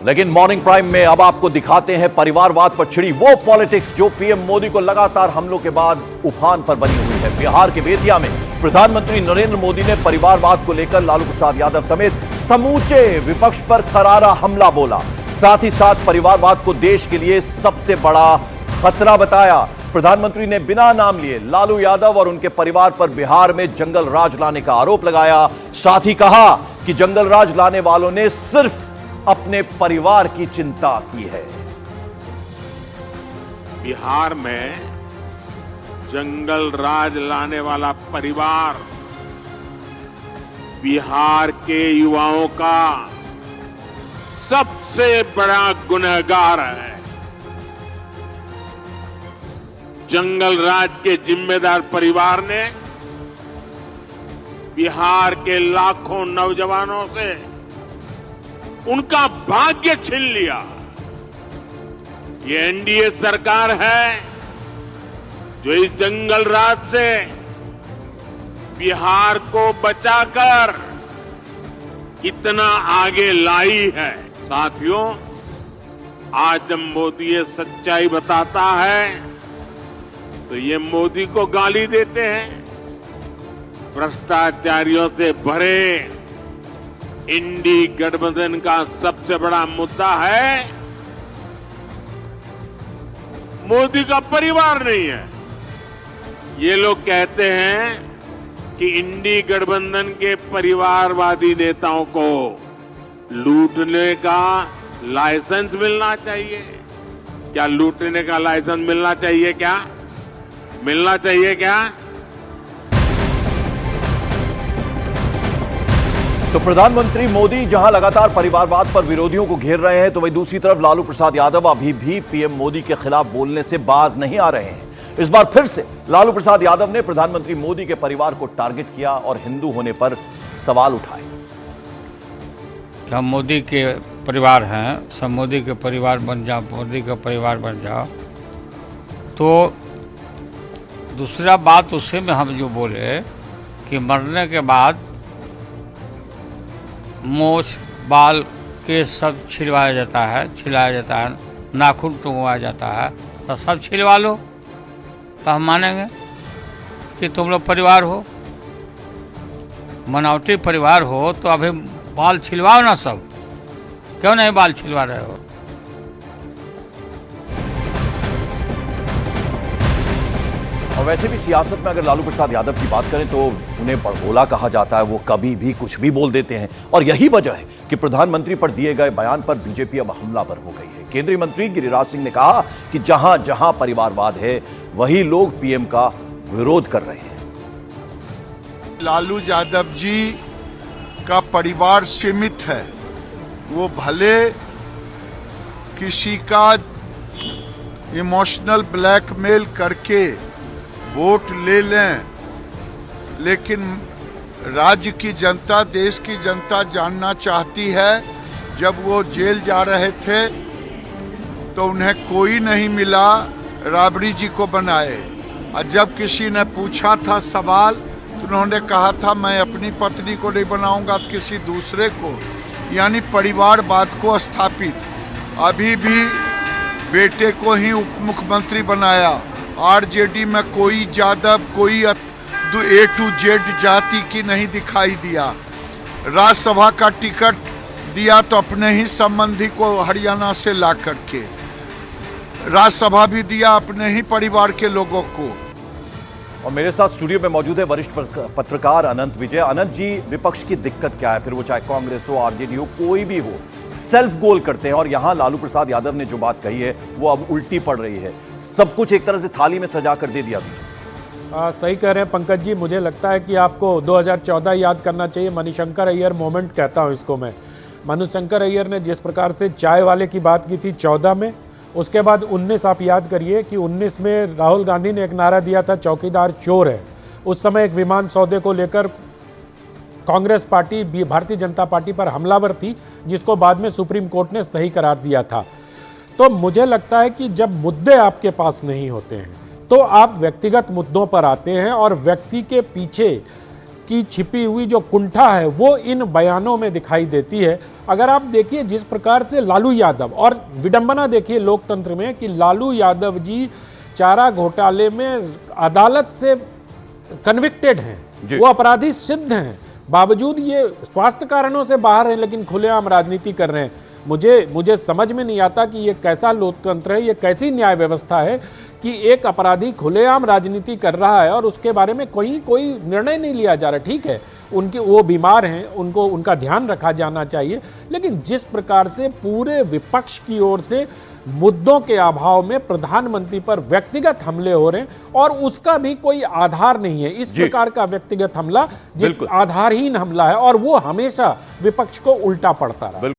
लेकिन morning prime में अब आपको दिखाते हैं परिवारवाद पर छिड़ी वो पॉलिटिक्स जो पीएम मोदी को लगातार हमलों के बाद उफान पर बनी हुई है। बिहार के बेतिया में प्रधानमंत्री नरेंद्र मोदी ने परिवारवाद को लेकर लालू प्रसाद यादव समेत समूचे विपक्ष पर करारा हमला बोला। साथ ही साथ परिवारवाद को देश के लिए सबसे बड़ा खतरा बताया। प्रधानमंत्री ने बिना नाम लिए लालू यादव और उनके परिवार पर बिहार में जंगल राज लाने का आरोप लगाया। साथ ही कहा कि जंगल राज लाने वालों ने सिर्फ अपने परिवार की चिंता की है। बिहार में जंगल राज लाने वाला परिवार बिहार के युवाओं का सबसे बड़ा गुनहगार है। जंगल राज के जिम्मेदार परिवार ने बिहार के लाखों नौजवानों से उनका भाग्य छीन लिया। ये एनडीए सरकार है जो इस जंगल राज से बिहार को बचाकर इतना आगे लाई है। साथियों, आज जब मोदी ये सच्चाई बताता है तो ये मोदी को गाली देते हैं। भ्रष्टाचारियों से भरे इंडी गठबंधन का सबसे बड़ा मुद्दा है मोदी का परिवार नहीं है। ये लोग कहते हैं कि इंडी गठबंधन के परिवारवादी नेताओं को लूटने का लाइसेंस मिलना चाहिए। क्या लूटने का लाइसेंस मिलना चाहिए? क्या मिलना चाहिए? क्या? तो प्रधानमंत्री मोदी जहां लगातार परिवारवाद पर विरोधियों को घेर रहे हैं, तो वहीं दूसरी तरफ लालू प्रसाद यादव अभी भी पीएम मोदी के खिलाफ बोलने से बाज नहीं आ रहे हैं। इस बार फिर से लालू प्रसाद यादव ने प्रधानमंत्री मोदी के परिवार को टारगेट किया और हिंदू होने पर सवाल उठाए। हम मोदी के परिवार हैं, सब मोदी के परिवार बन जाओ, मोदी का परिवार बन जाओ। तो दूसरा बात उसी में हम जो बोले कि मरने के बाद मोछ बाल के सब छिलवाया जाता है, नाखून टूंगवाया जाता है, तो सब छिलवा लो तो हम मानेंगे कि तुम लोग परिवार हो, बनावटी परिवार हो। तो अभी बाल छिलवाओ ना सब, क्यों नहीं बाल छिलवा रहे हो? और वैसे भी सियासत में अगर लालू प्रसाद यादव की बात करें तो उन्हें बड़बोला कहा जाता है। वो कभी भी कुछ भी बोल देते हैं और यही वजह है कि प्रधानमंत्री पर दिए गए बयान पर बीजेपी अब हमलावर हो गई है। केंद्रीय मंत्री गिरिराज सिंह ने कहा कि जहां जहां परिवारवाद है वही लोग पीएम का विरोध कर रहे हैं। लालू यादव जी का परिवार सीमित है। वो भले किसी का इमोशनल ब्लैकमेल करके वोट ले लें, लेकिन राज्य की जनता, देश की जनता जानना चाहती है। जब वो जेल जा रहे थे तो उन्हें कोई नहीं मिला राबड़ी जी को बनाए, और जब किसी ने पूछा था सवाल तो उन्होंने कहा था मैं अपनी पत्नी को नहीं बनाऊंगा तो किसी दूसरे को, यानी परिवारवाद को स्थापित। अभी भी बेटे को ही उप मुख्यमंत्री बनाया। आरजेडी में कोई यादव, कोई ए टू जेड जाति की नहीं दिखाई दिया। राज्यसभा का टिकट दिया तो अपने ही संबंधी को हरियाणा से ला करके, राज्यसभा भी दिया अपने ही परिवार के लोगों को। और मेरे साथ स्टूडियो में मौजूद है वरिष्ठ पत्रकार अनंत विजय। अनंत जी, विपक्ष की दिक्कत क्या है? फिर वो चाहे कांग्रेस हो, आरजेडी हो, कोई भी हो, सेल्फ गोल करते हैं। और यहां लालू प्रसाद यादव ने जो बात कही है वो अब उल्टी पड़ रही है। सब कुछ एक तरह से थाली में सजा कर दे दिया। सही कह रहे हैं पंकज जी। मुझे लगता है कि आपको 2014 याद करना चाहिए। मणिशंकर अय्यर मोमेंट कहता हूं इसको मैं। मणिशंकर अय्यर ने जिस प्रकार से चाय वाले की बात की थी 14 में, उसके बाद 19 आप याद करिए कि 19 में राहुल गांधी ने एक नारा दिया था चौकीदार चोर है। उस समय एक विमान सौदे को लेकर कांग्रेस पार्टी भारतीय जनता पार्टी पर हमलावर थी, जिसको बाद में सुप्रीम कोर्ट ने सही करार दिया था। तो मुझे लगता है कि जब मुद्दे आपके पास नहीं होते हैं तो आप व्यक्तिगत मुद्दों पर आते हैं और व्यक्ति के पीछे की छिपी हुई जो कुंठा है वो इन बयानों में दिखाई देती है। अगर आप देखिए जिस प्रकार से लालू यादव, और विडंबना देखिए लोकतंत्र में कि लालू यादव जी चारा घोटाले में अदालत से कन्विक्टेड हैं, वो अपराधी सिद्ध हैं, बावजूद ये स्वास्थ्य कारणों से बाहर हैं लेकिन खुलेआम राजनीति कर रहे हैं। मुझे समझ में नहीं आता कि ये कैसा लोकतंत्र है, ये कैसी न्याय व्यवस्था है कि एक अपराधी खुलेआम राजनीति कर रहा है और उसके बारे में कोई निर्णय नहीं लिया जा रहा। ठीक है, वो बीमार हैं, उनका ध्यान रखा जाना चाहिए, लेकिन जिस प्रकार से पूरे विपक्ष की ओर से मुद्दों के अभाव में प्रधानमंत्री पर व्यक्तिगत हमले हो रहे हैं और उसका भी कोई आधार नहीं है, इस प्रकार का व्यक्तिगत हमला जिस आधारहीन हमला है और वो हमेशा विपक्ष को उल्टा पड़ता रहा।